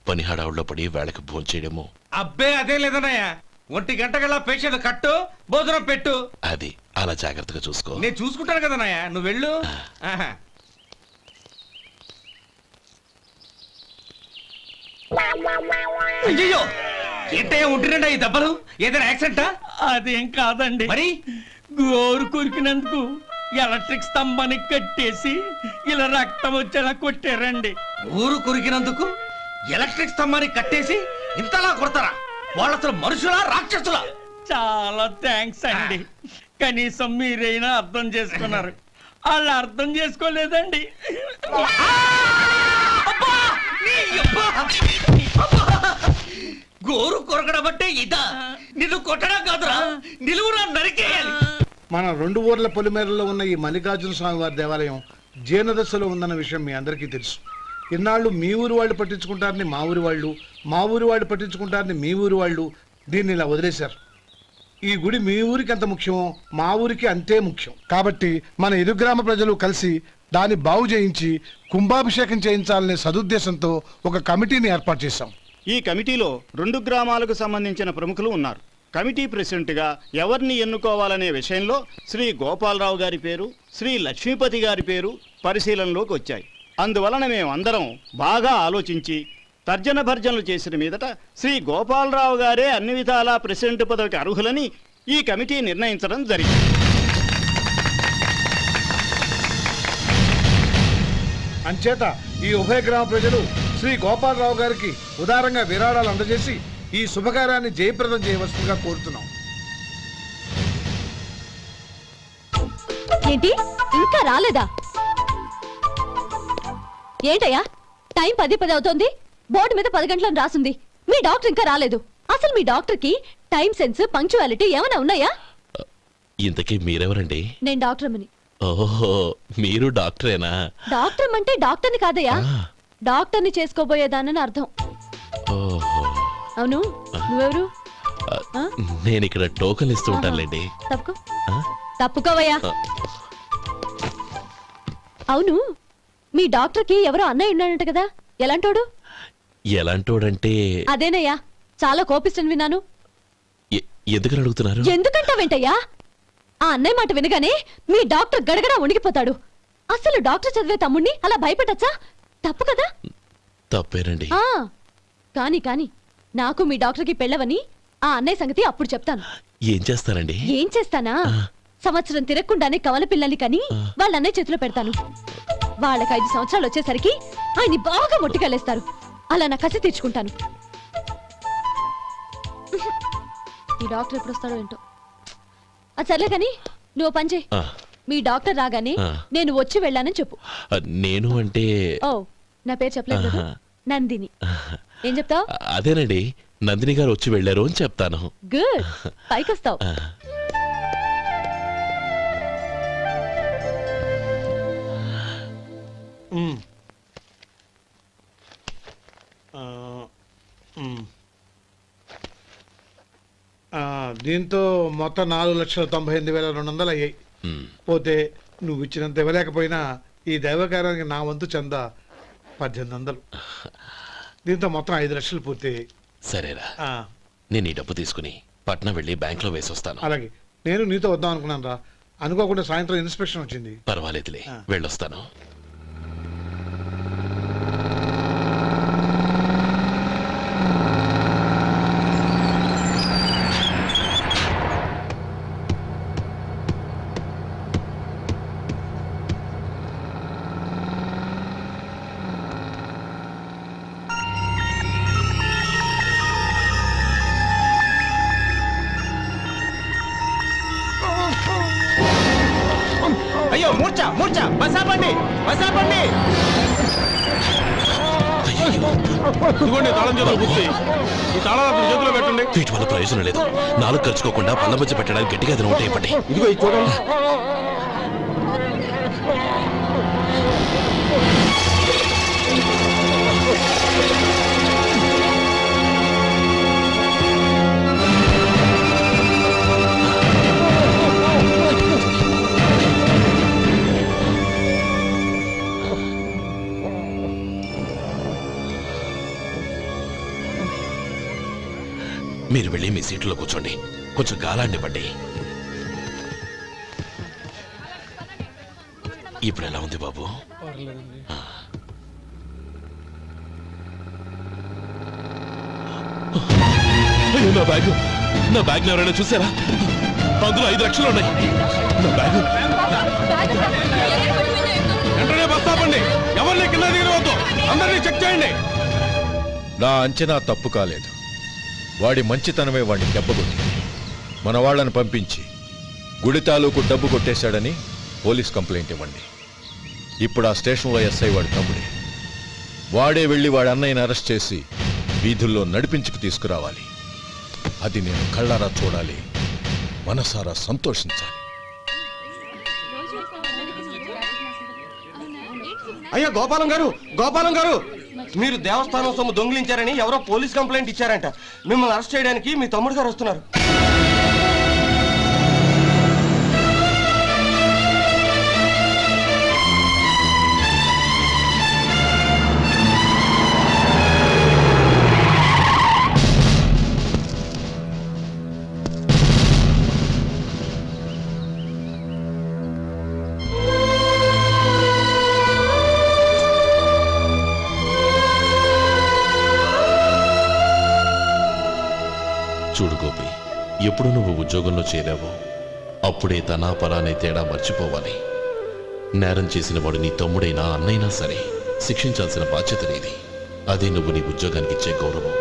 Speaker 6: పని హడావుల్లో పడి వేళకి భోంచేయడము.
Speaker 2: అబ్బే అదే లేదన్నయ్య. 1 గంటకల్లా పేషెంట్ కట్టు, భోజనం పెట్టు.
Speaker 6: అది అలా జాగ్రత్తగా చూసుకో.
Speaker 2: నేను చూసుకుంటాను కదన్నయ్య, నువ్వు వెళ్ళు. అయ్యో, ఏంటయ్యా ఉంటున్నా ఈ దెబ్బలు? ఏదైనా యాక్సిడెంటా?
Speaker 14: అదేం కాదండి, మరి గోరు కొరికినందుకు ఎలక్ట్రిక్ స్తంభాన్ని కట్టేసి ఇలా రక్తం వచ్చేలా కొట్టారండి.
Speaker 2: ఊరు కొరికినందుకు ఎలక్ట్రిక్ స్తంభాన్ని కట్టేసి ఇంతలా కొడతారా? వాళ్ళు అసలు మనుషులా, రాక్షసులా?
Speaker 14: చాలా థ్యాంక్స్ అండి, కనీసం మీరైనా అర్థం చేసుకున్నారు. వాళ్ళు అర్థం చేసుకోలేదండి.
Speaker 2: గోరు కొరకడం అంటే ఇదా? నిన్ను కొట్టడం కాదురా, నిలువురా నరికేయాలి.
Speaker 11: మన 2 ఊర్ల పొలిమేరలో ఉన్న ఈ మల్లికార్జున స్వామి వారి దేవాలయం జీర్ణదశలో ఉందన్న విషయం మీ అందరికీ తెలుసు. ఇన్నాళ్ళు మీ ఊరు వాళ్ళు పట్టించుకుంటారని మా ఊరి వాళ్ళు, మా ఊరి వాళ్ళు పట్టించుకుంటారని మీ ఊరి వాళ్ళు దీన్ని ఇలా వదిలేశారు. ఈ గుడి మీ ఊరికి ఎంత ముఖ్యమో మా ఊరికి అంతే ముఖ్యం. కాబట్టి మన ఇరు గ్రామ ప్రజలు కలిసి దాన్ని బాగు చేయించి కుంభాభిషేకం చేయించాలనే సదుద్దేశంతో ఒక కమిటీని ఏర్పాటు చేశాం.
Speaker 12: ఈ కమిటీలో 2 గ్రామాలకు సంబంధించిన ప్రముఖులు ఉన్నారు. కమిటీ ప్రెసిడెంట్గా ఎవరిని ఎన్నుకోవాలనే విషయంలో శ్రీ గోపాలరావు గారి పేరు, శ్రీ లక్ష్మీపతి గారి పేరు పరిశీలనలోకి వచ్చాయి. అందువలన మేమందరం బాగా ఆలోచించి తర్జన భర్జనలు చేసిన మీదట శ్రీ గోపాలరావు గారే అన్ని విధాలా ప్రెసిడెంట్ పదవికి అర్హులని ఈ కమిటీ నిర్ణయించడం జరిగింది.
Speaker 11: అంచేత ఈ ఉభయ గ్రామ ప్రజలు శ్రీ గోపాలరావు గారికి ఉదారంగా విరాళాలు అందజేసి ఈ శుభకార్యాన్ని జయప్రదం చేయవలసిందిగా కోరుతున్నాం.
Speaker 15: ఏంటి ఇంకా రాలేదా? ఏంటయ్యా, టైం 10 అవుతోంది. బోర్డు మీద 10 గంటలను రాసుంది. మీ డాక్టర్ ఇంకా రాలేదు. అసలు మీ డాక్టర్ కి టైం సెన్స్, పంక్చువాలిటీ ఏమైనా ఉన్నాయా?
Speaker 6: ఇంతకీ మీరెవరండి?
Speaker 15: నేను డాక్టర్ అమ్మని.
Speaker 6: ఓహో, మీరు డాక్టరేనా?
Speaker 15: డాక్టర్ అంటే డాక్టర్ని కాదయ్యా, డాక్టర్ని చేసుకోబోయేదానని అర్థం. అవును, నువ్వెవరు?
Speaker 6: నేను ఇక్కడ టోకన్ ఇస్తూ ఉంటానులేండి.
Speaker 15: తప్పుకోవయ్యా. అవును, మీ డాక్టర్ కి ఎవరో అన్నయ్య ఉన్నాడంట కదా, ఎలాంటోడు?
Speaker 6: ఎలాంటోడంటే
Speaker 15: అదేనయ్యా, చాలా కోపిస్తని విన్నాను.
Speaker 6: ఎందుకని అడుగుతున్నారు?
Speaker 15: ఎందుకంటావేంటయ్యా? ఆ అన్నయ్య మాట వినగానే మీ డాక్టర్ గడగడా ఉణిగిపోతాడు. అసలు డాక్టర్ చదివే తమ్ముణ్ణి అలా భయపెట్టచ్చా? తప్పు కదా?
Speaker 6: తప్పేనండి.
Speaker 15: కాని కాని నాకు మీ డాక్టర్ కి పెళ్ళవని ఆ అన్నయ్య సంగతి అప్పుడు చెప్తాను.
Speaker 6: ఏం చేస్తారండి?
Speaker 15: ఏం చేస్తానా, సంవత్సరం తిరగకుండానే కవల పిల్లల్ని కని వాళ్ళ అన్నయ్య చేతిలో పెడతాను. వాళ్ళకి 5 సంవత్సరాలు వచ్చేసరికి ఆయన్ని బాగా మొట్టికెళ్ళేస్తారు. అలా నా కసి తీర్చుకుంటాను. ఈ డాక్టర్ ఎప్పుడు వస్తాడో ఏంటో. అది సర్లే కానీ నువ్వు పని చేయి. మీ డాక్టర్ రాగానే నేను వచ్చి వెళ్ళానని చెప్పు.
Speaker 6: నేను అంటే
Speaker 15: ఓ, నా పేరు చెప్పలేదు కదా, నందిని. ఏం చెప్తావు?
Speaker 6: అదేనండి, నందిని గారు వచ్చి వెళ్ళారు అని చెప్తాను.
Speaker 15: గుడ్, పైకి వస్తావు.
Speaker 11: దీంతో మొత్తం 4,98,200 అయ్యాయి. పోతే నువ్వు ఇచ్చినంత ఇవ్వలేకపోయినా ఈ దైవకార్యానికి నా వంతు చందా 1800. దీంతో మొత్తం 5 లక్షలు పూర్తయ్యాయి.
Speaker 6: సరేరా, నేను ఈ డబ్బు తీసుకుని పట్నం వెళ్ళి బ్యాంక్ లో వేసొస్తాను.
Speaker 11: అలాగే, నేను నీతో వద్దాం అనుకున్నాను రా, అనుకోకుండా సాయంత్రం ఇన్స్పెక్షన్ వచ్చింది.
Speaker 6: పర్వాలేదులే, వెళ్ళొస్తాను.
Speaker 3: అయ్యో మూర్ఛ మూర్ఛ బసాపండి బసాపండి.
Speaker 7: ఇదిగోండి తాళం చేతులు గుర్తి. ఈ తాళం చేతిలో పెట్టండి.
Speaker 6: వీటి వల్ల ప్రయోజనం లేదు. నాలుగు ఖర్చుకోకుండా పళ్ళ మధ్య పెట్టడానికి గట్టిగా అది ఒకటి ఇవ్వండి.
Speaker 3: ఇదిగో ఇది చూడండి.
Speaker 6: మీరు వెళ్ళి మీ సీట్లో కూర్చోండి. కొంచెం గాలాన్ని పట్టి. ఇప్పుడు ఎలా ఉంది బాబు? నా బ్యాగ్ ఎవరైనా చూసారా? అందులో 5 లక్షలు ఉన్నాయి. నా బ్యాగ్
Speaker 7: వెంటనే బస్తాపండి. ఎవరిని కింద దిగవద్దు. అందరినీ చెక్ చేయండి.
Speaker 17: నా అంచనా తప్పు కాలేదు. వాడి మంచితనమే వాడిని దెబ్బకొట్టి మన వాళ్ళని పంపించి గుడి తాలూకు డబ్బు కొట్టేశాడని పోలీస్ కంప్లైంట్ ఇవ్వండి. ఇప్పుడు ఆ స్టేషన్లో ఎస్ఐ వాడి తమ్ముడే. వాడే వెళ్ళి వాడి అన్నయ్యని అరెస్ట్ చేసి వీధుల్లో నడిపించుకు తీసుకురావాలి. అది నేను కళ్ళారా చూడాలి, మనసారా సంతోషించాలి.
Speaker 3: అయ్యా గోపాలం గారు, గోపాలం గారు, మీరు దేవస్థానం సొమ్ము దొంగిలించారని ఎవరో పోలీస్ కంప్లైంట్ ఇచ్చారంట. మిమ్మల్ని అరెస్ట్ చేయడానికి మీ తమ్ముడు గారు వస్తున్నారు.
Speaker 6: చూడు గోపి, ఎప్పుడు నువ్వు ఉద్యోగంలో చేరావో అప్పుడే తనా పరానే తేడా మర్చిపోవాలి. నేరం చేసిన వాడు నీ తమ్ముడైనా అన్నైనా సరే శిక్షించాల్సిన బాధ్యత నీది. అదే నువ్వు నీ ఉద్యోగానికి ఇచ్చే గౌరవం.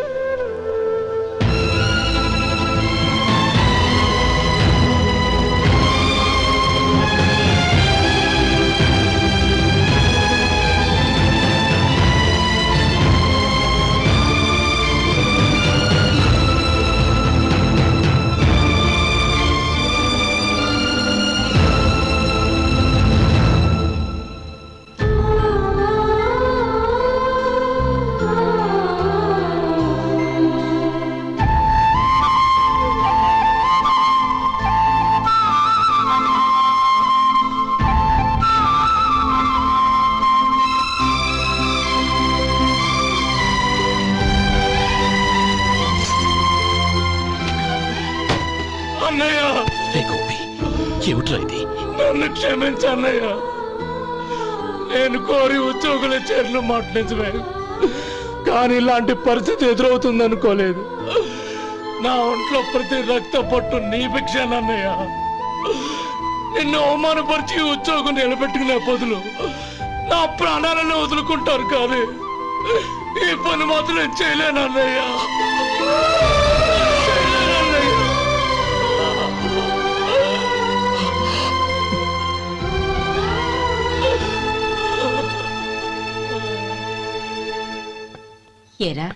Speaker 14: నన్ను క్షమించన్నయ్య. నేను కోరి ఉద్యోగుల చేరిన మాట నిజమే, కానీ ఇలాంటి పరిస్థితి ఎదురవుతుందనుకోలేదు. నా ఒంట్లో ప్రతి రక్త పట్టు నీ భిక్షానన్నయ్య. నిన్ను అవమానపరిచి ఉద్యోగం నిలబెట్టుకునే బదులు నా ప్రాణాలను వదులుకుంటారు, కానీ ఈ పని మాత్రం నేను చేయలేనన్నయ్య.
Speaker 5: ఏరా,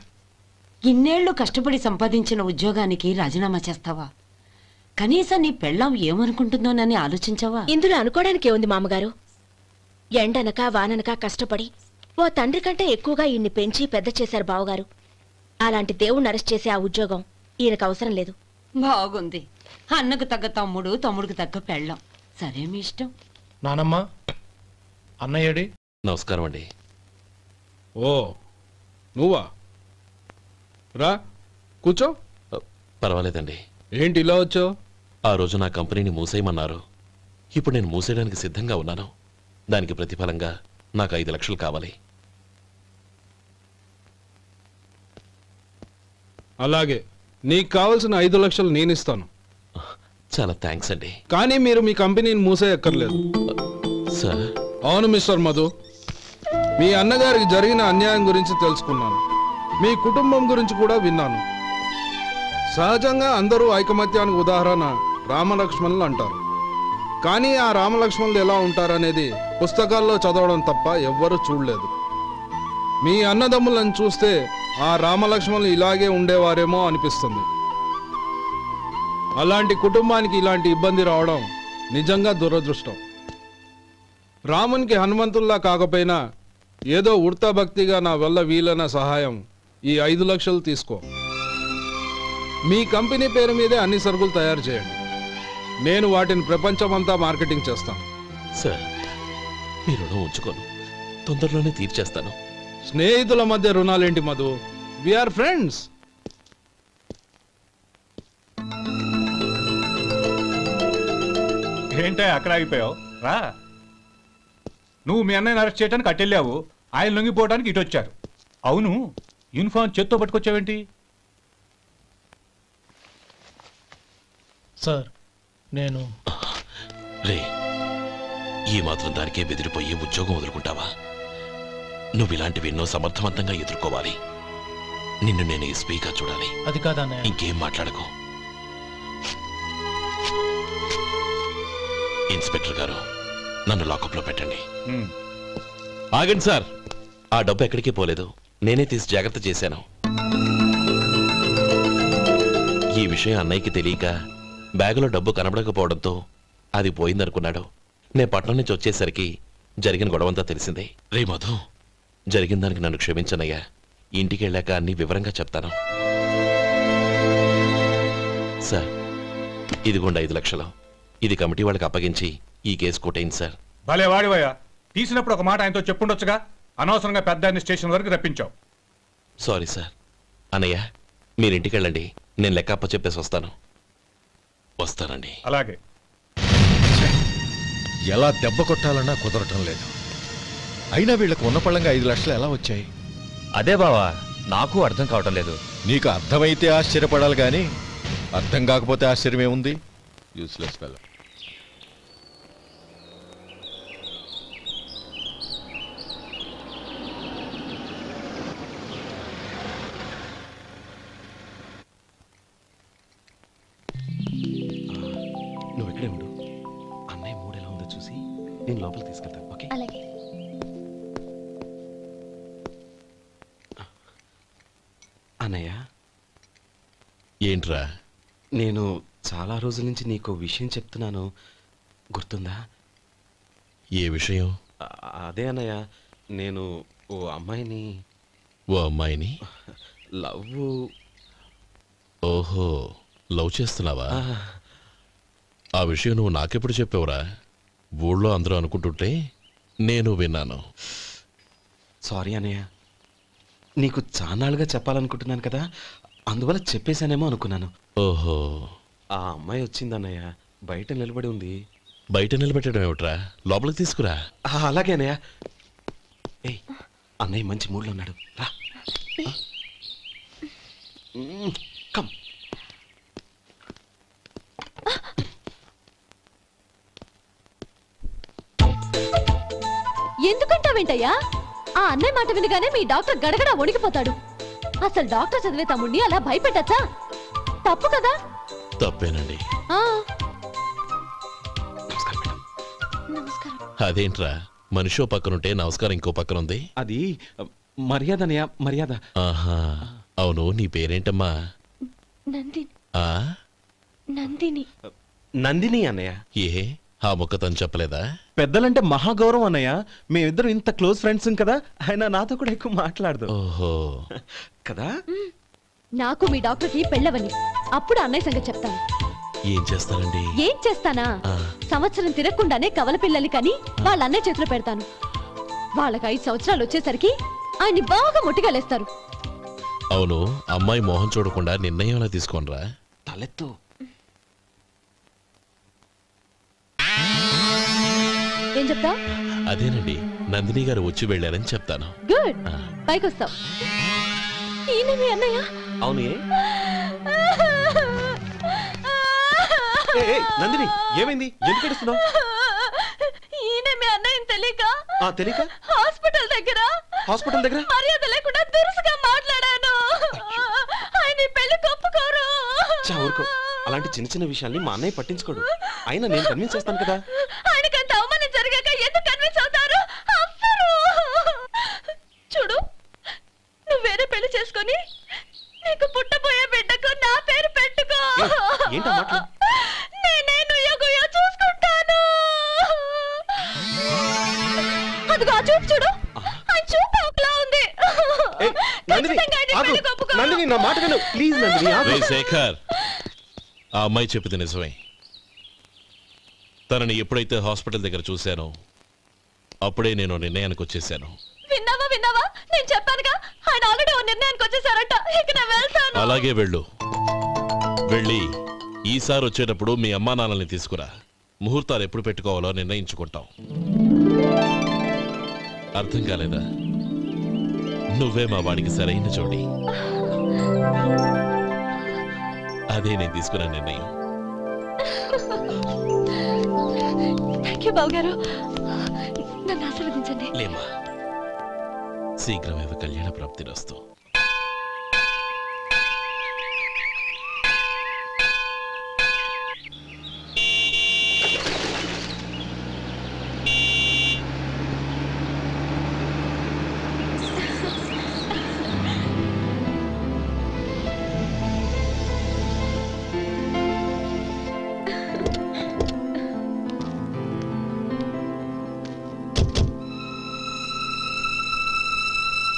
Speaker 5: ఇన్నేళ్లు కష్టపడి సంపాదించిన ఉద్యోగానికి రాజీనామా చేస్తావా? కనీసం నీ పెళ్ళాం ఏమనుకుంటుందోనని ఆలోచించావా?
Speaker 4: ఇందులో అనుకోవడానికి ఏముంది మామగారు? ఎండనక వాననక కష్టపడి ఓ తండ్రి కంటే ఎక్కువగా ఈయన్ని పెంచి పెద్ద చేశారు బావగారు. అలాంటి దేవుణ్ణి అరెస్ట్ చేసే ఆ ఉద్యోగం ఈయనకు అవసరం లేదు.
Speaker 5: బాగుంది. అన్నకు తగ్గ తమ్ముడు, తమ్ముడికి తగ్గ పెళ్ళాం. సరే, మీ ఇష్టం.
Speaker 8: నానమ్మ, అన్నయ్యడి.
Speaker 6: నమస్కారం అండి.
Speaker 7: ఓ నువ్వా? రా కూర్చో.
Speaker 6: పర్వాలేదండి.
Speaker 7: ఏంటి ఇలా వచ్చావు?
Speaker 6: ఆ రోజు నా కంపెనీని మూసేయమన్నారు. ఇప్పుడు నేను మూసేయడానికి సిద్ధంగా ఉన్నాను. దానికి ప్రతిఫలంగా నాకు 5 లక్షలు కావాలి.
Speaker 7: అలాగే, నీకు కావాల్సిన 5 లక్షలు నేను ఇస్తాను.
Speaker 6: చాలా థ్యాంక్స్ అండి.
Speaker 7: కానీ మీరు మీ కంపెనీని మూసేయక్కర్లేదు.
Speaker 6: సార్?
Speaker 7: అవును మిస్టర్ మధు, మీ అన్నగారికి జరిగిన అన్యాయం గురించి తెలుసుకున్నాను. మీ కుటుంబం గురించి కూడా విన్నాను. సహజంగా అందరూ ఐకమత్యానికి ఉదాహరణ రామలక్ష్మణులు అంటారు. కానీ ఆ రామలక్ష్మణులు ఎలా ఉంటారనేది పుస్తకాల్లో చదవడం తప్ప ఎవ్వరూ చూడలేదు. మీ అన్నదమ్ములను చూస్తే ఆ రామలక్ష్మణులు ఇలాగే ఉండేవారేమో అనిపిస్తుంది. అలాంటి కుటుంబానికి ఇలాంటి ఇబ్బంది రావడం నిజంగా దురదృష్టం. రామునికి హనుమంతుల్లా కాకపోయినా ఏదో ఉడతా భక్తిగా నా వల్ల వీలైన సహాయం ఈ 5 లక్షలు తీసుకో. మీ కంపెనీ పేరు మీదే అన్ని సరుకులు తయారు చేయండి. నేను వాటిని ప్రపంచమంతా మార్కెటింగ్ చేస్తాను.
Speaker 6: సార్ మీ రుణం ఉంచుకోను, తొందరలోనే తీర్చేస్తాను.
Speaker 7: స్నేహితుల మధ్య రుణాలేంటి మధు? We are friends.
Speaker 18: ఏంటే అక్కడ ఆగిపోయావు? రా. నువ్వు మీ అన్నయ్యని అరెస్ట్ చేయడానికి అట్టెళ్ళావు, ఆయన లొంగిపోవడానికి ఇటు వచ్చారు. అవును, యూనిఫామ్ చేత్తో పట్టుకొచ్చావేంటి?
Speaker 8: సార్ నేను
Speaker 6: రే, ఈ మాత్రం దానికే బెదిరిపోయి ఉద్యోగం వదులుకుంటావా? నువ్వు ఇలాంటివి ఎన్నో సమర్థవంతంగా ఎదుర్కోవాలి. నిన్ను నేను ఎస్పీగా చూడాలి.
Speaker 8: అది కాదన్నయ్య.
Speaker 6: ఇంకేం మాట్లాడకు. ఇన్స్పెక్టర్ గారు, నన్ను లాకప్లో పెట్టండి. ఆగండి సార్, ఆ డబ్బు ఎక్కడికి పోలేదు, నేనే తీసి జాగ్రత్త చేశాను. ఈ విషయం అన్నయ్యకి తెలియక బ్యాగులో డబ్బు కనబడకపోవడంతో అది పోయిందనుకున్నాడు. నేను పట్నం నుంచి వచ్చేసరికి జరిగిన గొడవంతా తెలిసిందే. రే మధు, జరిగిన దానికి నన్ను క్షమించనయ్యా. ఇంటికి వెళ్ళాక అన్ని వివరంగా చెప్తాను. సార్, ఇదిగోండి 5 లక్షలు. ఇది కమిటీ వాళ్ళకి అప్పగించి ఈ కేసు కొట్టేయండి సార్.
Speaker 18: భలే వాడివయ్యా, తీసినప్పుడు ఒక మాట ఆయనతో చెప్పుండొచ్చుగా. అనవసరంగా పెద్ద ఆయన స్టేషన్ వరకు రప్పించావు.
Speaker 6: Sorry sir. అన్నయ్య, మీరు ఇంటికి వెళ్ళండి, నేను లెక్క అప్ప చెప్పేసి వస్తాను. వస్తానండి.
Speaker 18: అలాగే.
Speaker 17: ఎలా దెబ్బ కొట్టాలన్నా కుదరటం లేదు. అయినా వీళ్ళకు ఉన్న పళ్ళంగా 5 లక్షలు ఎలా వచ్చాయి?
Speaker 19: అదే బావా, నాకు అర్థం కావటం లేదు.
Speaker 17: నీకు అర్థమైతే ఆశ్చర్యపడాలి కానీ అర్థం కాకపోతే ఆశ్చర్యమే ఉంది. Useless fellow.
Speaker 6: నువ్వు ఎక్కడే ఉండు. అన్నయ్య మూడు ఎలా ఉందో చూసి నేను లోపలికి తీసుకెళ్తాను. ఓకే?
Speaker 4: అలాగే.
Speaker 20: అన్నయ్య,
Speaker 6: ఏంట్రా?
Speaker 20: నేను చాలా రోజుల నుంచి నీకు విషయం చెప్తున్నాను, గుర్తుందా?
Speaker 6: ఏ విషయం?
Speaker 20: అదే అన్నయ్య, నేను ఓ అమ్మాయిని లవ్.
Speaker 6: ఓహో, లవ్ చేస్తున్నావా? ఆ విషయం నువ్వు నాకెప్పుడు చెప్పావురా? ఊళ్ళో అందరూ అనుకుంటుంటే నేను విన్నాను.
Speaker 20: సారీ అన్నయ్య, నీకు చాన్నాళ్ళుగా చెప్పాలనుకుంటున్నాను కదా, అందువల్ల చెప్పేశానేమో అనుకున్నాను.
Speaker 6: ఓహో,
Speaker 20: ఆ అమ్మాయి వచ్చిందన్నయ్య, బయట నిలబడి ఉంది.
Speaker 6: బయట నిలబెట్టడం ఏమిట్రా? లోపలికి తీసుకురా.
Speaker 20: అలాగే అన్నయ్య. ఏయ్, అన్నయ్య మంచి మూడ్లో ఉన్నాడు, రా. కమ్.
Speaker 15: ఎందుకంటావేంటయ్యా? ఆ అన్నయ్య మాట వినగానే మీ డాక్టర్ గడగడ వణికిపోతాడు. అసలు డాక్టర్ చదివే తమ్ముడిని అలా భయపెట్టచ్చా? తప్పు కదా?
Speaker 6: తప్పేనండి.
Speaker 15: నమస్కారం.
Speaker 6: అదేంట్రా, మనిషో పక్కనుంటే నమస్కారం ఇంకో పక్కన ఉంది?
Speaker 20: అది మర్యాద అన్నయ్య, మర్యాద.
Speaker 6: ఆహా, అవును, నీ పేరేంటమ్మా?
Speaker 15: నందిని.
Speaker 6: ఆ
Speaker 15: నందిని.
Speaker 20: నందిని అన్నయ్య.
Speaker 6: ఏ, ఆ మొక్క తను చెప్పలేదా?
Speaker 20: పెద్దలంటే మహాగౌరవం అన్నయ్య, మేమిద్దరం ఇంత క్లోజ్ ఫ్రెండ్స్ కదా, ఆయన నాతో కూడా ఎక్కువ మాట్లాడదు.
Speaker 6: ఓహో
Speaker 20: కదా.
Speaker 15: నాకు మీ డాక్టర్కి పెళ్ళవని, అప్పుడు అన్నయ్య సంగతి చెప్తాను.
Speaker 6: ఏం చేస్తానండి?
Speaker 15: ఏం చేస్తానా? సంవత్సరం తిరగకుండానే కవల పిల్లలు కని వాళ్ళ అన్నయ్య చేతిలో పెడతాను. వాళ్ళకి 5 సంవత్సరాలు వచ్చేసరికి ఆయన్ని బాగా ముట్టిగలేస్తారు.
Speaker 6: అవును, అమ్మాయి మోహం చూడకుండా నిర్ణయం ఎలా తీసుకోనరా?
Speaker 20: తలెత్తు.
Speaker 15: ఏం చెప్తా?
Speaker 6: అదేనండి, నందిని గారు వచ్చి వెళ్ళారని చెప్తాను.
Speaker 15: గుడ్, పైకి వస్తావు. ఈయన మీ అన్నయ్య?
Speaker 20: అవును. నందిని, ఏమైంది? ఎందుకు ఏడుస్తున్నావు?
Speaker 15: ఈయన మీ అన్నయ్యని తెలియక
Speaker 20: తెలియక
Speaker 15: హాస్పిటల్ దగ్గర మర్యాద లేకుండా దురుసుగా మాట్లాడాను. ఆయన పెళ్లి ఒప్పుకోరు.
Speaker 20: ఊరుకో, అలాంటి చిన్న చిన్న విషయాల్ని మా అన్నయ్య పట్టించుకోడు. అయినా నేను కన్విన్స్ చేస్తాను కదా.
Speaker 15: ఆయనకంత అవమానం జరిగాక ఎందుకు కన్విన్స్ అవుతారు? అవ్వరు. చూడు, నువ్వు వేరే పెళ్లి చేసుకొని నీకు పుట్టబోయే బిడ్డకు నా పేరు పెట్టుకో.
Speaker 20: ఏంటా మాటలు?
Speaker 15: నేనే నుయ్యగుయ్య చూసుకుంటాను. అదిగో ఆ చూపు చూడు, ఆ చూపు ఒకలా ఉంది.
Speaker 20: నందిని నా మాట విను ప్లీజ్. నందిని
Speaker 6: రేయ్ శేఖర్, ఆ అమ్మాయి చెప్పింది నిజమే. తనని ఎప్పుడైతే హాస్పిటల్ దగ్గర చూశానో అప్పుడే నేను నిర్ణయానికి వచ్చేసాను.
Speaker 15: విన్నావా విన్నావా, నేను చెప్పానుగా ఆయన ఆల్రెడీ ఓ నిర్ణయానికి వచ్చేసారట. ఇక నేను వెళ్తాను.
Speaker 6: అలాగే వెళ్ళు. వెళ్ళి ఈసారి వచ్చేటప్పుడు మీ అమ్మా నాన్నల్ని తీసుకురా. ముహూర్తాలు ఎప్పుడు పెట్టుకోవాలో నిర్ణయించుకుంటాం. అర్థం కాలేదా? నువ్వే మా వాడికి సరైన జోడి. అదే నేను తీసుకున్న నిర్ణయం.
Speaker 15: థ్యాంక్ యూ బావగారు, నన్ను ఆశీర్వదించండి.
Speaker 6: లేమా, శీఘ్రమేవ కళ్యాణ ప్రాప్తిరస్తు.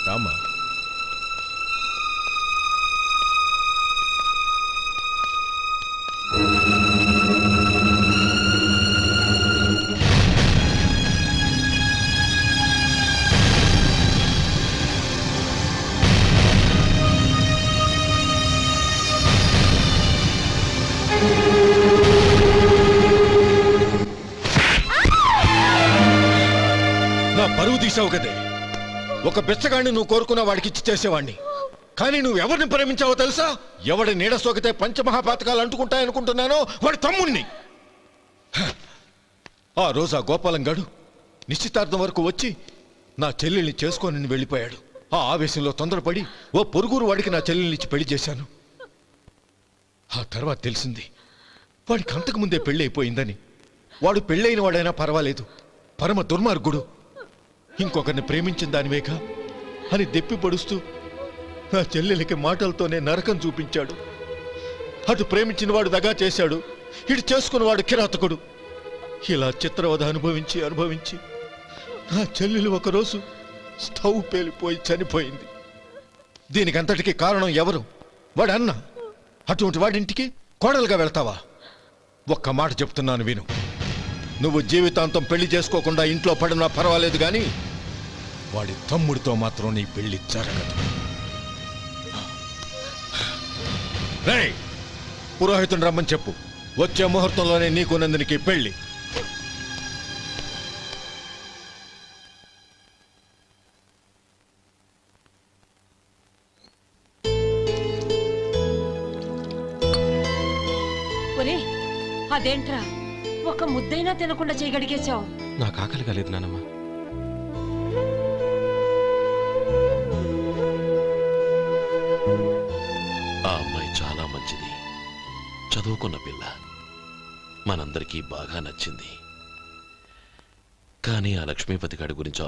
Speaker 17: రామా, నా పరువు తీసావు కదే. ఒక బెచ్చగాడిని నువ్వు కోరుకున్న వాడికి ఇచ్చి చేసేవాడిని. కానీ నువ్వు ఎవరిని ప్రేమించావో తెలుసా? ఎవడి నీడ సోకితే పంచమహాపాతకాలు అంటుకుంటాయనుకుంటున్నానో వాడి తమ్ముణ్ణి. ఆ రోజు ఆ గోపాలం గాడు నిశ్చితార్థం వరకు వచ్చి నా చెల్లెల్ని చేసుకొని వెళ్ళిపోయాడు. ఆ ఆవేశంలో తొందరపడి ఓ పొరుగురు వాడికి నా చెల్లెల్ని ఇచ్చి పెళ్లి చేశాను. ఆ తర్వాత తెలిసింది వాడికి అంతకుముందే పెళ్లి అయిపోయిందని. వాడు పెళ్ళైన వాడైనా పర్వాలేదు, పరమ దుర్మార్గుడు. ఇంకొకరిని ప్రేమించిన దానివేగా అని దెప్పి పడుస్తూ నా చెల్లెలకి మాటలతోనే నరకం చూపించాడు. అటు ప్రేమించిన వాడు దగా చేశాడు, ఇటు చేసుకున్నవాడు కిరాతకుడు. ఇలా చిత్రవధ అనుభవించి అనుభవించి నా చెల్లెలు ఒకరోజు స్టవ్ పేలిపోయి చనిపోయింది. దీనికంతటికీ కారణం ఎవరు? వాడు అన్న. అటువంటి వాడింటికి కోడలుగా వెళ్తావా? ఒక్క మాట చెప్తున్నాను విను. నువ్వు జీవితాంతం పెళ్లి చేసుకోకుండా ఇంట్లో పడినా పర్వాలేదు, కానీ వాడి తమ్ముడితో మాత్రం నీ పెళ్లి జరగదు. రేయ్, పురోహితుని రమ్మని చెప్పు. వచ్చే ముహూర్తంలోనే నీకు నందినికి పెళ్లి.
Speaker 5: ఒరే, అదేంట్రా ఒక ముద్దైనా తినకుండా చేయగడిగేశావు?
Speaker 20: నాకు ఆకలి కాలేదు నానమ్మ.
Speaker 6: ఆ అమ్మాయి చాలా మంచిది, చదువుకున్న పిల్ల, మనందరికీ బాగా నచ్చింది. కానీ ఆ లక్ష్మీపతి గారి గురించి